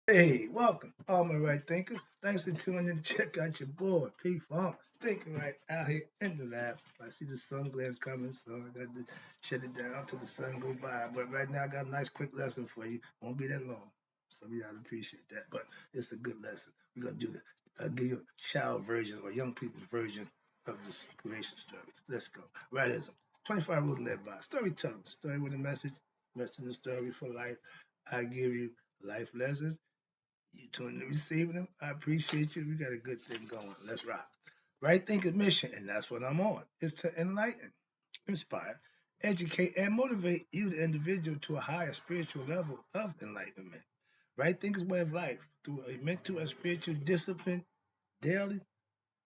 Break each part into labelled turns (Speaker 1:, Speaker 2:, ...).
Speaker 1: Hey, welcome, all my right thinkers. Thanks for tuning in to check out your boy, P Funk. Thinking right out here in the lab. I see the sun glares coming, so I got to shut it down till the sun go by. But right now, I got a nice quick lesson for you. Won't be that long. Some of y'all appreciate that, but it's a good lesson. We're gonna do the give you a child version or young people's version of this creation story. Let's go. Rightism. 25 rules to live by. Storytelling. Story with a message. Rest of the story for life. I give you life lessons you tuning in receiving them. I appreciate you. We got a good thing going. Let's rock. Right thinking mission, and that's what I'm on, is to enlighten, inspire, educate, and motivate you, the individual, to a higher spiritual level of enlightenment. Right thinker's way of life through a mental and spiritual discipline daily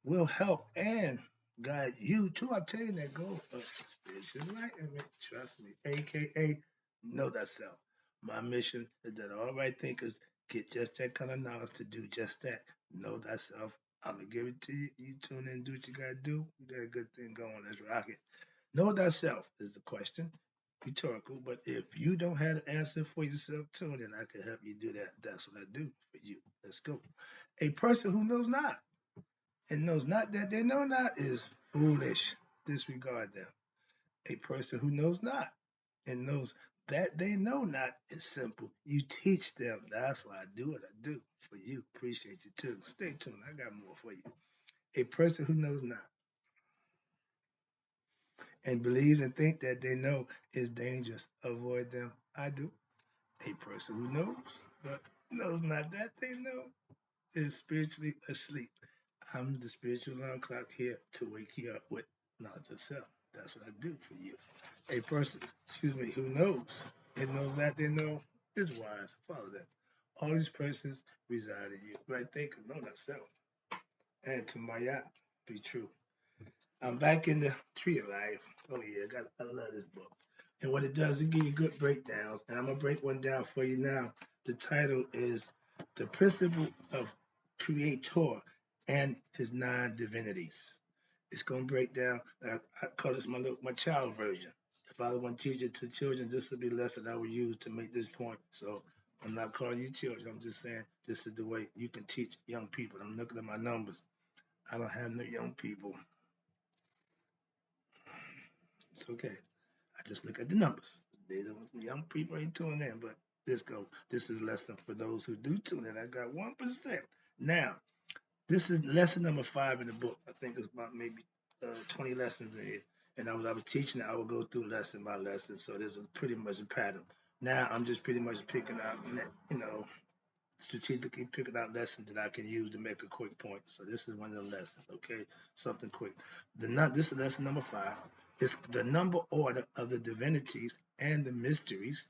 Speaker 1: will help and guide you to obtain that goal of spiritual enlightenment. Trust me, aka know thyself. My mission is that all right thinkers get just that kind of knowledge to do just that. Know thyself. I'm gonna give it to you. You tune in, do what you gotta do. We got a good thing going. Let's rock it. Know thyself is the question. Rhetorical, but if you don't have the answer for yourself, tune in. I can help you do that. That's what I do for you. Let's go. A person who knows not and knows not that they know not is foolish. Disregard them. A person who knows not and knows that they know not is simple. You teach them. That's why I do what I do for you. Appreciate you too. Stay tuned. I got more for you. A person who knows not and believes and think that they know is dangerous. Avoid them. I do. A person who knows but knows not that they know is spiritually asleep. I'm the spiritual alarm clock here to wake you up with knowledge of self. That's what I do for you. A person, who knows and knows that they know is wise. Follow that. All these persons reside in you. Right thinking, know that self. And to my yacht, be true. I'm back in the tree of life. Oh yeah, I love this book. And what it does, it gives you good breakdowns. And I'm gonna break one down for you now. The title is The Principle of Creator and His Nine Divinities. It's gonna break down. I call this my child version. If I was going to teach it to children, this would be the lesson I would use to make this point. So I'm not calling you children. I'm just saying this is the way you can teach young people. I'm looking at my numbers. I don't have no young people. It's okay. I just look at the numbers. They don't, young people ain't tuning in, but this is a lesson for those who do tune in. I got 1%. Now, this is lesson number 5 in the book. I think it's about maybe 20 lessons in here. And I was teaching it, I would go through lesson by lesson. So there's pretty much a pattern. Now I'm just pretty much picking out, strategically picking out lessons that I can use to make a quick point. So this is one of the lessons, okay? Something quick. This is lesson number 5. It's the number order of the divinities and the mysteries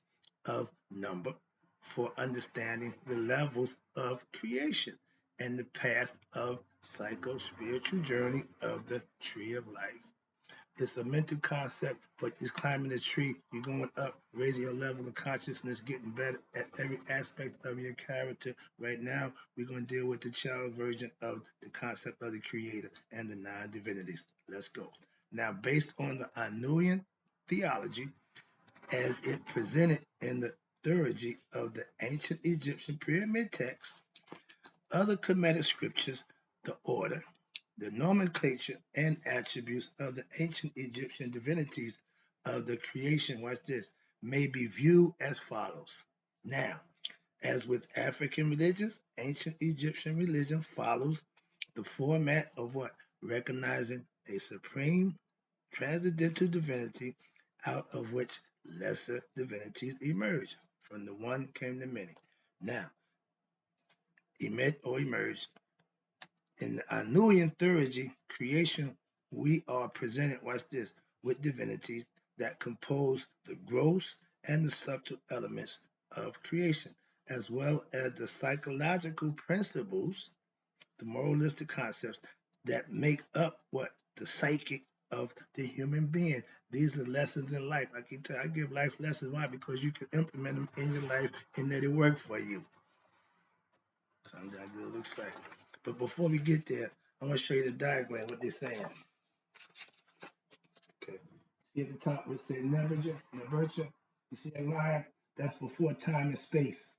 Speaker 1: of number for understanding the levels of creation and the path of psycho-spiritual journey of the tree of life. It's a mental concept, but it's climbing the tree. You're going up, raising your level of consciousness, getting better at every aspect of your character. Right now, we're going to deal with the child version of the concept of the creator and the nine divinities. Let's go. Now, based on the Anuian theology, as it presented in the theurgy of the ancient Egyptian pyramid texts, other Kemetic scriptures, the order, the nomenclature and attributes of the ancient Egyptian divinities of the creation, watch this, may be viewed as follows. Now, as with African religions, ancient Egyptian religion follows the format of what? Recognizing a supreme transcendental divinity out of which lesser divinities emerge. From the one came the many. Now, emerged in the Anuian theurgy, creation, we are presented, watch this, with divinities that compose the gross and the subtle elements of creation, as well as the psychological principles, the moralistic concepts that make up what the psychic of the human being. These are lessons in life. I can tell I give life lessons. Why? Because you can implement them in your life and let it work for you. I'm get a little excited. But before we get there, I'm going to show you the diagram, what they're saying. Okay. See at the top, it says Neverture. You see that line? That's before time and space.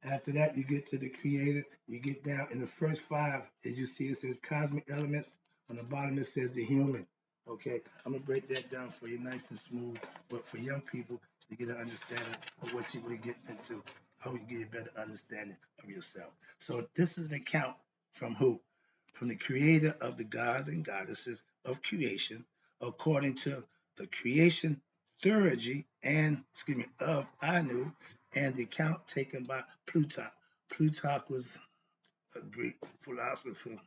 Speaker 1: After that, you get to the creator. You get down in the first five, as you see, it says cosmic elements. On the bottom, it says the human. Okay, I'm gonna break that down for you nice and smooth. But for young people, to get an understanding of what you really get into, how you get a better understanding of yourself. So this is an account from who? From the creator of the gods and goddesses of creation, according to the creation theurgy and excuse me of Anu, and the account taken by Plutarch. Plutarch was a Greek philosopher,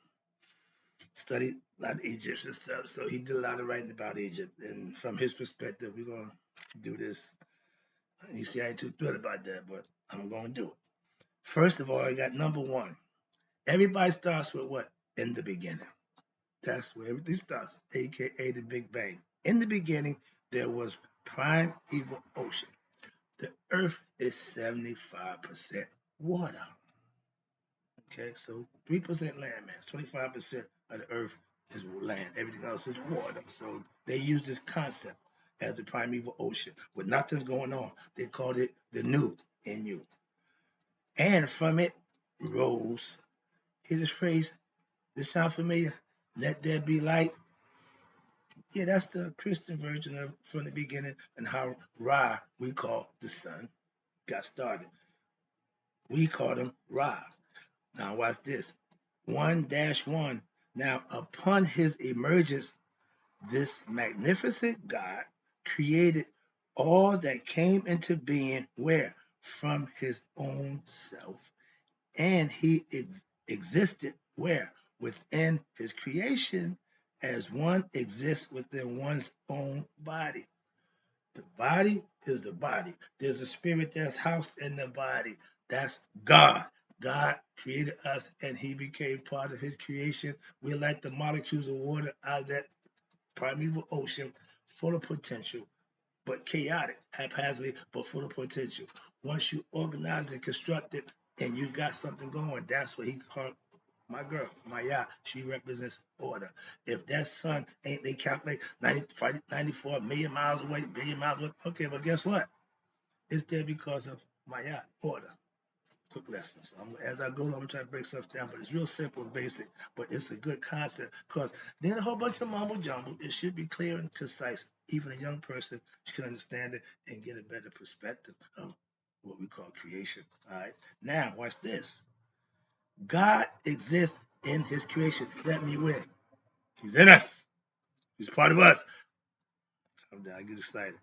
Speaker 1: studied a lot of Egyptian stuff, so he did a lot of writing about Egypt. And from his perspective, we're gonna do this. You see, I ain't too thrilled about that, but I'm gonna do it. First of all, I got number one. Everybody starts with what? In the beginning. That's where everything starts, aka the Big Bang. In the beginning, there was primeval ocean. The earth is 75% water. Okay, so 3% land mass, 25% of the earth is land, everything else is water. So they use this concept as the primeval ocean, but nothing's going on. They called it the new in you. And from it rose, hear this phrase, this sound familiar? Let there be light. Yeah, that's the Christian version of from the beginning and how Ra, we call the sun, got started. We call him Ra. Now watch this. 1-1. Now upon his emergence, this magnificent God created all that came into being where? From his own self. And he existed where? Within his creation as one exists within one's own body. The body is the body. There's a spirit that's housed in the body. That's God. God created us and he became part of his creation. We're like the molecules of water out of that primeval ocean, full of potential, but chaotic, haphazardly, but full of potential. Once you organize and construct it and you got something going, that's what he called my girl, Maya. She represents order. If that sun ain't, they calculate 94 million miles away, billion miles away. Okay, but guess what? It's there because of Maya, order. Quick lessons. As I go along, I'm trying to break stuff down, but it's real simple and basic, but it's a good concept because then a whole bunch of mumble jumble. It should be clear and concise. Even a young person can understand it and get a better perspective of what we call creation. All right. Now, watch this. God exists in his creation. That means where? He's in us. He's part of us. Calm down, I get excited.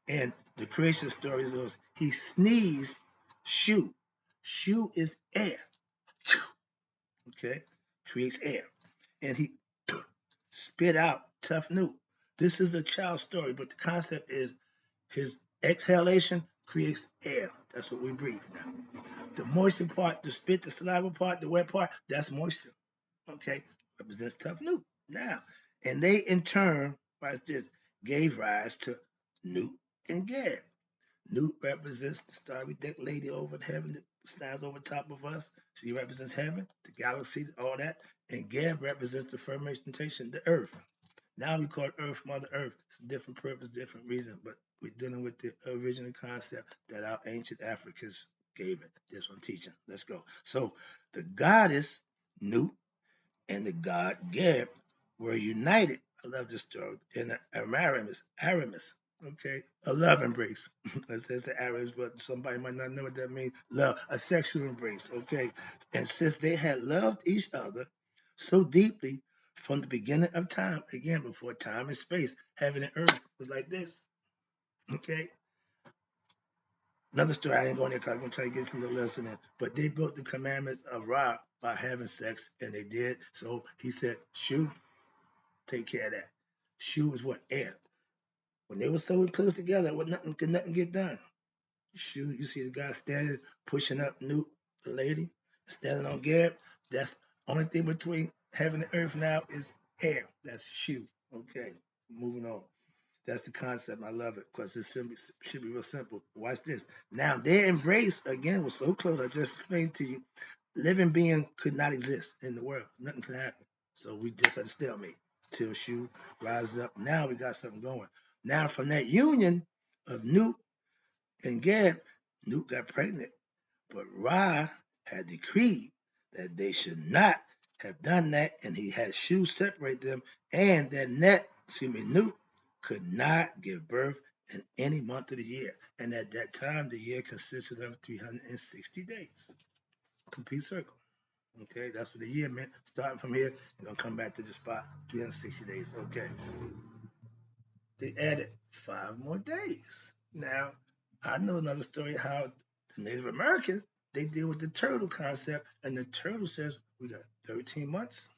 Speaker 1: And the creation story is he sneezed, shoo. Shoo is air. Okay? Creates air. And he spit out tough new. This is a child story, but the concept is his exhalation creates air. That's what we breathe now. The moisture part, the spit, the saliva part, the wet part, that's moisture. Okay, represents tough Newt. Now, and they in turn, watch this, gave rise to Newt and Gad. Newt represents the starry decked lady over in heaven that stands over top of us. She represents heaven, the galaxy, all that. And Gad represents the fermentation, the earth. Now we call it Earth, Mother Earth. It's a different purpose, different reason, but we're dealing with the original concept that our ancient Africans gave it. That's what I'm teaching. Let's go. So the goddess Newt and the god Geb were united. I love this story. In the Aramis, okay, a love embrace. It says the Arabs, but somebody might not know what that means. Love, a sexual embrace, okay. And since they had loved each other so deeply from the beginning of time, again, before time and space, heaven and earth was like this, okay. Another story, I didn't go in there because I'm going to try to get some little lesson in. But they broke the commandments of Ra by having sex, and they did. So he said, Shoo, take care of that. Shoo is what? Air. When they were so close together, could nothing get done. Shoo, you see the guy standing, pushing up Newt, the lady, standing on Gab. That's only thing between heaven and earth now is air. That's Shoo. Okay, moving on. That's the concept. I love it because it should be real simple. Watch this. Now, their embrace, again, was so close. I just explained to you. Living being could not exist in the world. Nothing could happen. So we just had a stalemate till Shu rises up. Now we got something going. Now, from that union of Newt and Gad, Newt got pregnant. But Ra had decreed that they should not have done that, and he had Shu separate them, and that Nut could not give birth in any month of the year. And at that time, the year consisted of 360 days. Complete circle. Okay, that's what the year meant. Starting from here, you're gonna come back to the spot, 360 days. Okay. They added 5 more days. Now, I know another story how the Native Americans they deal with the turtle concept, and the turtle says we got 13 months,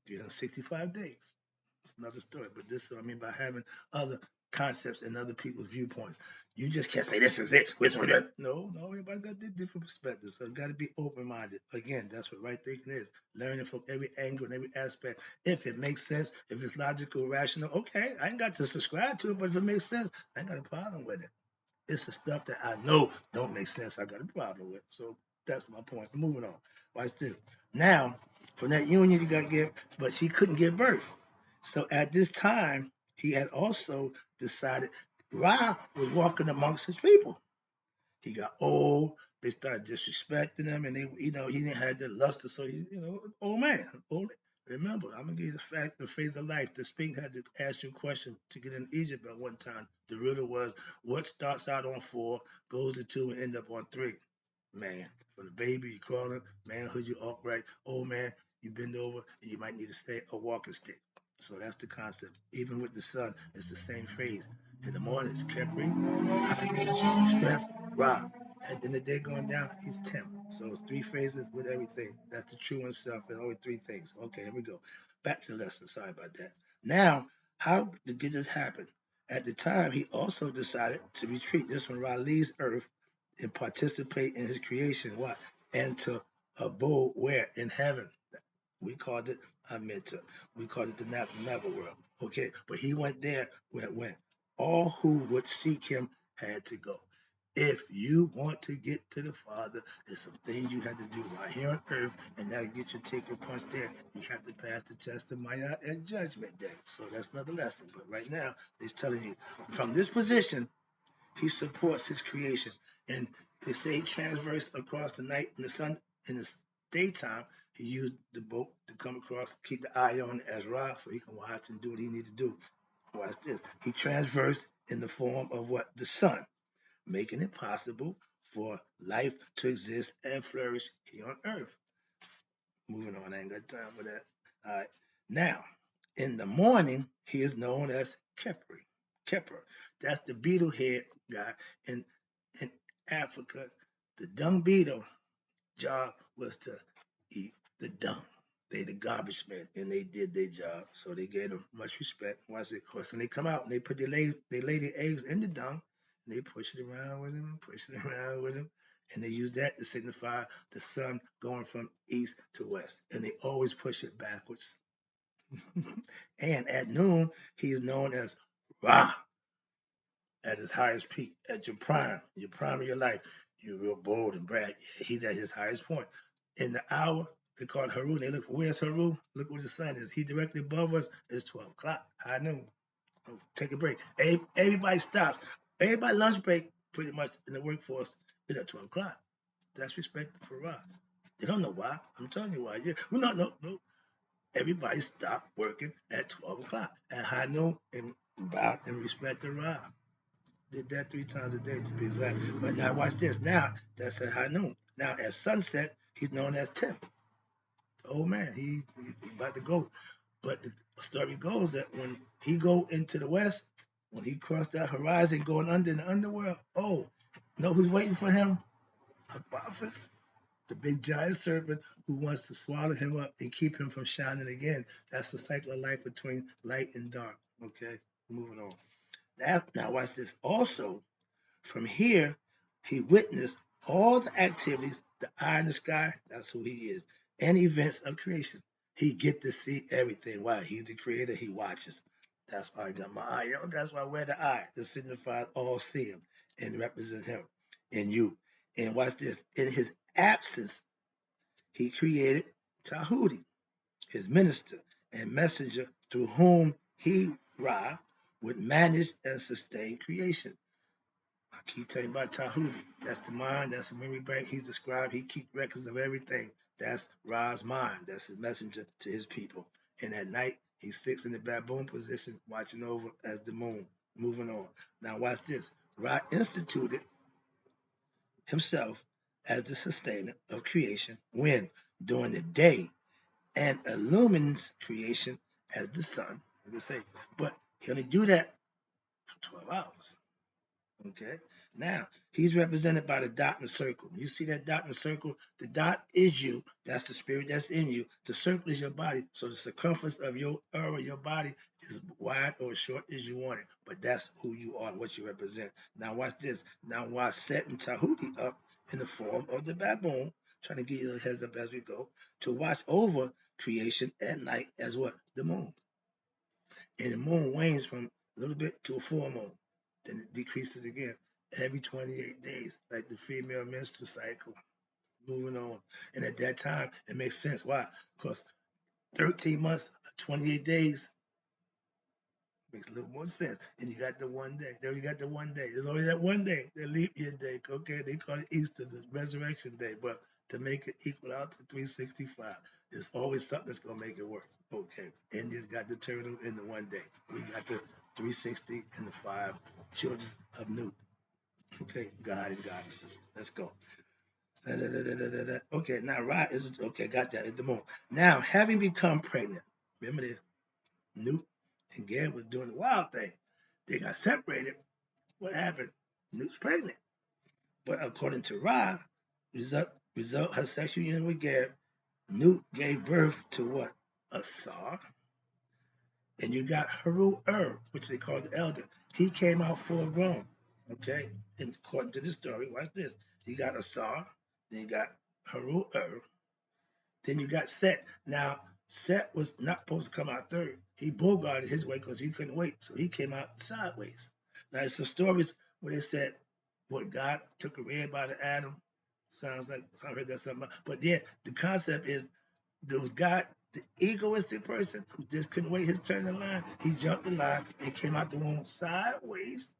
Speaker 1: 365 days. It's another story, but this is what I mean by having other concepts and other people's viewpoints. You just can't say this is it. No, everybody got their different perspectives. So you got to be open-minded. Again, that's what right thinking is. Learning from every angle and every aspect. If it makes sense, if it's logical, rational, okay, I ain't got to subscribe to it, but if it makes sense, I ain't got a problem with it. It's the stuff that I know don't make sense I got a problem with. So that's my point. Moving on. Watch this. Now, from that union, you got to give, but she couldn't give birth. So at this time, he had also decided Ra was walking amongst his people. He got old. They started disrespecting him, and he didn't have the luster. So old man, old. Remember, I'm gonna give you the phase of life. The spring had to ask you a question to get in Egypt at one time. The riddle was, what starts out on 4, goes to 2, and end up on 3? Man, for the baby, you crawling. Manhood, you upright. Old man, you bend over, and you might need to stay a walking stick. So that's the concept. Even with the sun, it's the same phase. In the morning, it's Kepri, strength, Ra. At the end of the day going down, he's Tim. So it's 3 phases with everything. That's the true and self. There's only 3 things. Okay, here we go. Back to the lesson. Sorry about that. Now, how did this happen? At the time, he also decided to retreat. This when Ra leaves Earth and participate in his creation. What? And to abode where? In heaven. We called it Amenta. We called it the Never world. Okay, but he went there where it went. All who would seek him had to go. If you want to get to the Father, there's some things you have to do right here on earth, and that'll get your ticket punched there. You have to pass the test of Maya at Judgment Day. So that's another lesson. But right now, he's telling you from this position, he supports his creation. And they say he transversed across the night and the sun in the daytime. He used the boat to come across, keep the eye on Ezra so he can watch and do what he need to do. Watch this. He transversed in the form of what? The sun, making it possible for life to exist and flourish here on earth. Moving on, I ain't got time for that. All right. Now, in the morning, he is known as Kepri. Kepper. That's the beetle head guy. In Africa, the dung beetle job was to eat the dung. They the garbage men, and they did their job, so they gave them much respect. Once it, of course, when they come out, and they put they lay their eggs in the dung, and they push it around with them, push it around with them, and they use that to signify the sun going from east to west, and they always push it backwards. And at noon, he is known as Ra at his highest peak, at your prime of your life. You're real bold and brag. He's at his highest point. In the hour, they call it Haru. They look, where's Haru? Look where the sun is. He directly above us. It's 12 o'clock, high noon. Oh, take a break. Everybody stops. Everybody lunch break, pretty much in the workforce, is at 12 o'clock. That's respect for Ra. They don't know why. I'm telling you why. Yeah. Well, no. Everybody stopped working at 12 o'clock at high noon and bow and respect the Ra. Did that 3 times a day to be exact. But now watch this. Now that's at high noon. Now at sunset, he's known as Tim, the old man. He about to go. But the story goes that when he go into the west, when he crossed that horizon going under in the underworld, know who's waiting for him? Apophis, the big giant serpent who wants to swallow him up and keep him from shining again. That's the cycle of life between light and dark. Okay, moving on. Now watch this. Also, from here, he witnessed all the activities, the eye in the sky, that's who he is, and events of creation. He get to see everything. Why? He's the creator, he watches. That's why I got my eye. That's why I wear the eye. To signify all seeing and represent him in you. And watch this. In his absence, he created Tahuti, his minister and messenger through whom he, Ra, would manage and sustain creation. Keep telling you about Tahuti. That's the mind. That's the memory bank. He's described. He keeps records of everything. That's Ra's mind. That's his messenger to his people. And at night, he's fixed in the baboon position, watching over as the moon, moving on. Now watch this. Ra instituted himself as the sustainer of creation when, during the day, and illumines creation as the sun. But he only do that for 12 hours. Okay. Now he's represented by the dot in the circle. You see that dot in the circle? The dot is you. That's the spirit that's in you. The circle is your body. So the circumference of your aura, your body, is wide or short as you want it. But that's who you are, what you represent. Now watch this. Now while setting Tahuti up in the form of the baboon, trying to give you a heads up as we go, to watch over creation at night as what? The moon. And the moon wanes from a little bit to a full moon. Then it decreases again every 28 days, like the female menstrual cycle, moving on. And at that time, it makes sense. Why? Because 13 months, 28 days makes a little more sense. And you got the one day. There you got the one day. There's only that one day, the leap year day. Okay, they call it Easter, the resurrection day. But to make it equal out to 365, there's always something that's going to make it work. Okay, India's got the turtle in the one day. We got the 360 and the 5 children of Newt. Okay, God and goddesses. Let's go. Da, da, da, da, da, da. Okay, now right is okay. Got that at the moment. Now, having become pregnant, remember this? Newt and Gad was doing the wild thing. They got separated. What happened? Newt's pregnant. But according to Ra, result her sexual union with Gad, Newt gave birth to what? A Sar. And you got Haru which they call the elder. He came out full grown. Okay? And according to the story, watch this. You got Asar, then you got Haru then you got Set. Now, Set was not supposed to come out third. He bogarted his way because he couldn't wait. So he came out sideways. Now, there's some stories where they said, what, God took a red by the Adam? Sounds like I heard that something. But yeah, the concept is there was God, the egoistic person who just couldn't wait his turn in line. He jumped the line and came out the womb sideways.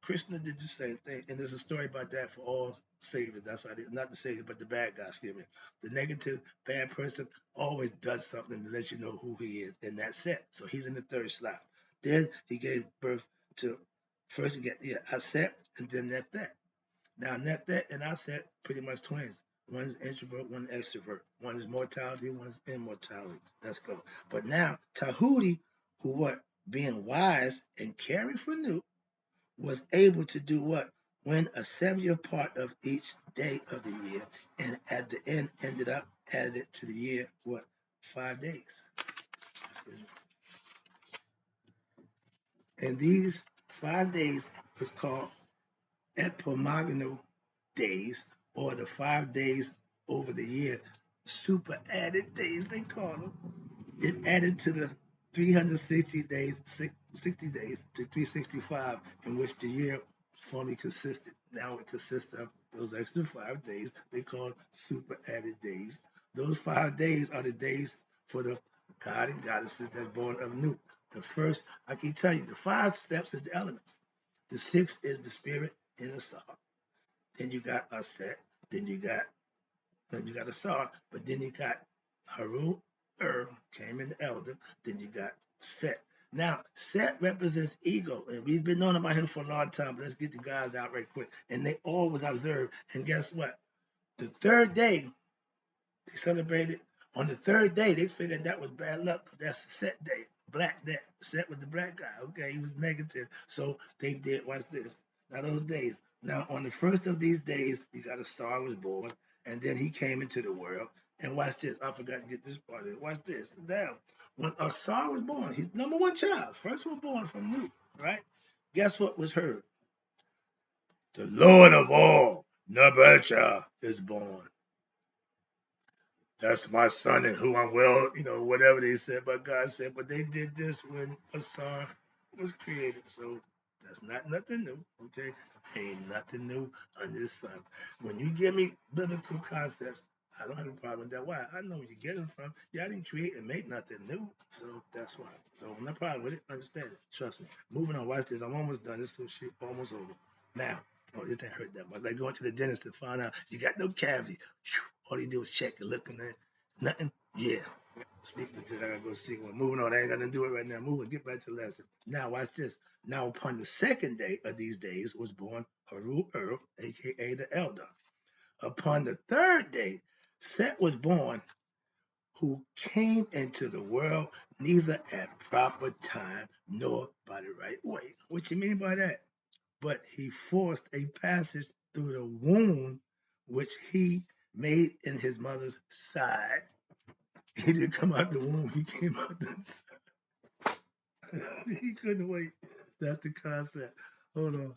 Speaker 1: Krishna did the same thing, and there's a story about that for all saviors. That's how not the savior, but the bad guy. Excuse me. The negative, bad person always does something to let you know who he is, and that's it. So he's in the third slot. Then he gave birth to first you get Aset, and then Nephet. Now Nephet and Aset pretty much twins. One is introvert, one extrovert. One is mortality, one is immortality. Let's go. But now Tahuti, who what? Being wise and caring for Newt, was able to do what? Win a 70th part of each day of the year, and at the end ended up added to the year what? 5 days. And these 5 days is called epomogonal days, or the 5 days over the year, super added days they call them. It added to the 360 days, 60 days to 365, in which the year formerly consisted. Now it consists of those extra 5 days they call super added days. Those 5 days are the days for the god and goddesses that's born of Newt. The first, I can tell you, the 5 steps is the elements. The 6th is the spirit in the soul. Then you got a set. Then you got a Sar, but then you got Haru came in the elder, then you got Set. Now, Set represents ego, and we've been knowing about him for a long time, but let's get the guys out right quick. And they always observe, and guess what? The third day, they celebrated. On the third day, they figured that was bad luck because that's the Set day. Black that Set was the black guy. Okay, he was negative. So they did, watch this. Now those days. Now on the first of these days, you got a Sar was born, and then he came into the world. And watch this. I forgot to get this part of it. Watch this. Now, when a Sar was born, his number one child, first one born from Newt, right? Guess what was heard? The Lord of all, Nabesha, is born. That's my son and who I'm well, whatever they said, but God said, but they did this when Asar was created. So that's not nothing new, okay? Ain't nothing new under the sun. When you give me biblical concepts, I don't have a problem with that. Why? I know where you get them from. Y'all didn't create and make nothing new. So that's why. So no problem with it. Understand it. Trust me. Moving on. Watch this. I'm almost done. This little shit almost over. Now, Oh, this ain't hurt that much. Like going to the dentist to find out you got no cavity. All you do is check and look in there. Nothing. Yeah. Speaking to that, I gotta go see one. Moving on. I ain't gonna do it right now. Moving. Get back to the lesson. Now watch this. Now upon the second day of these days was born Haru Ur, aka the elder. Upon the third day, Set was born, who came into the world neither at proper time nor by the right way. What you mean by that? But he forced a passage through the womb, which he made in his mother's side. He didn't come out the womb, he came out the side. He couldn't wait. That's the concept. Hold on.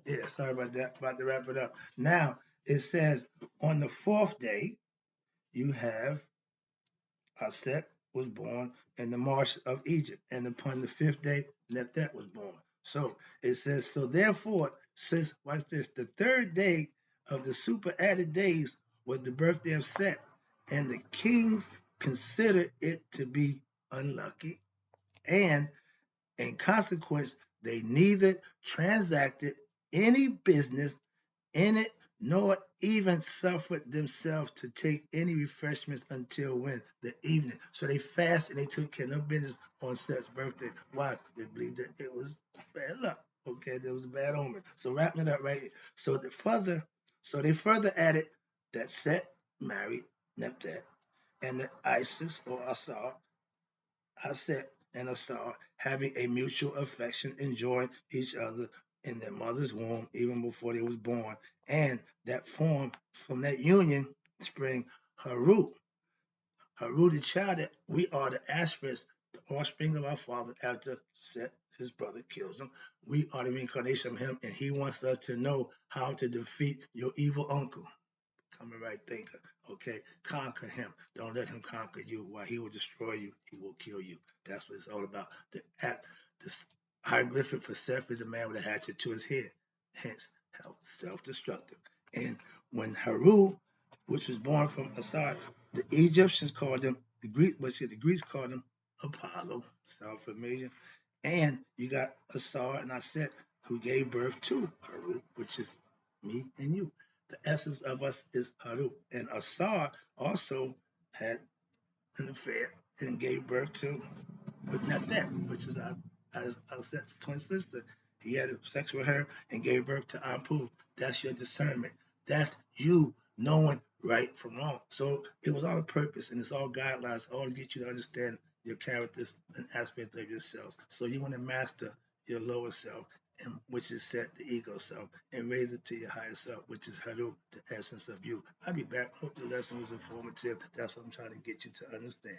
Speaker 1: Yeah, sorry about that. About to wrap it up. Now, it says on the fourth day, you have Aset was born in the marsh of Egypt, and upon the fifth day, Nephet was born. So it says, so therefore, since, watch this, the third day of the super added days was the birthday of Set, and the kings considered it to be unlucky, and in consequence, they neither transacted any business in it, nor even suffered themselves to take any refreshments until when? The evening. So they fasted and they took care of no business on Seth's birthday. Why? They believed that it was bad luck. Okay, there was a bad omen. So wrapping it up right here. So they further added that Seth married Nepthat, and that Isis or Asar Aset and Asar, having a mutual affection, enjoyed each other in their mother's womb even before they was born, and that formed from that union spring Haru. Haru, the child that we are the aspirants, the offspring of our father after Set, his brother, kills him. We are the reincarnation of him, and he wants us to know how to defeat your evil uncle. Come a right thinker. Okay, conquer him. Don't let him conquer you. While he will destroy you, he will kill you. That's what it's all about. This hieroglyphic for Seth is a man with a hatchet to his head, hence self-destructive. And when Haru, which was born from Assad, the Egyptians called him the Greeks called him Apollo. Sound familiar? And you got Assad and Aset, who gave birth to Haru, which is me and you. The essence of us is Haru. And Asar also had an affair and gave birth to, but not that, which is our twin sister. He had sex with her and gave birth to Ampu. That's your discernment. That's you knowing right from wrong. So it was all a purpose, and it's all guidelines, all to get you to understand your characters and aspects of yourselves. So you want to master your lower self, and which is set the ego self, and raise it to your higher self, which is Haru, the essence of you. I'll be back. Hope the lesson was informative. That's what I'm trying to get you to understand.